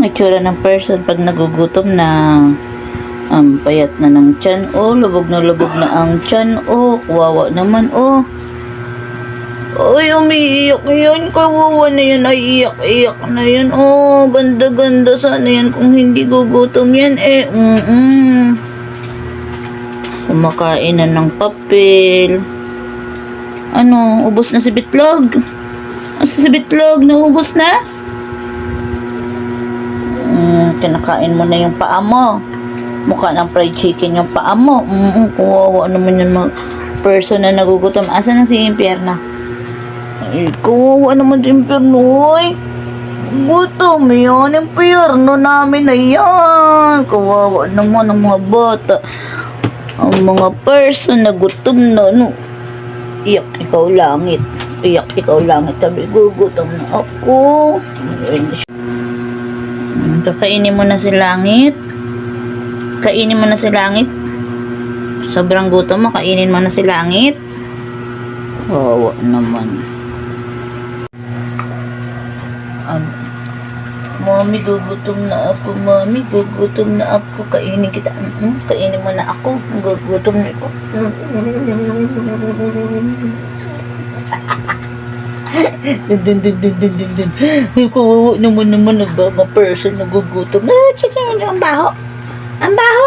itsura ng person pag nagugutom na. Payat na ng tiyan, lubog na ang tiyan, kawawa naman, Ay, umiiyak yan, kawawa na yan, ay iyak na yan, ganda-ganda sana yan kung hindi gugutom yan, Kumakain na ng papel. Ano, ubos na si Bitlog? Si Bitlog, naubos na? Kinakain mo na yung paa mo. Mukha ng fried chicken yung paa mo. Kawawa naman yung mga person na nagugutom. Asa na si Impierna? Ay, kawawa naman si Impierno. Uy, gutom yan. Impierno namin na yan. Kawawa naman ang mga bata. Ang mga person na gutom na. Iyak ikaw langit. Iyak ikaw langit. Sabi, gugutom na ako. Kakainin mo na si langit. Kainin mo na si langit. Sobrang gutom mo, kainin mo na si langit. Wawa naman. Mami, gugutom na ako. Mami, gugutom na ako. Kainin kita. Kainin mo na ako. Gugutom na ako. Dun. Ay, kawawa naman ang mga person na gugutom. Ang baho. Ang baho.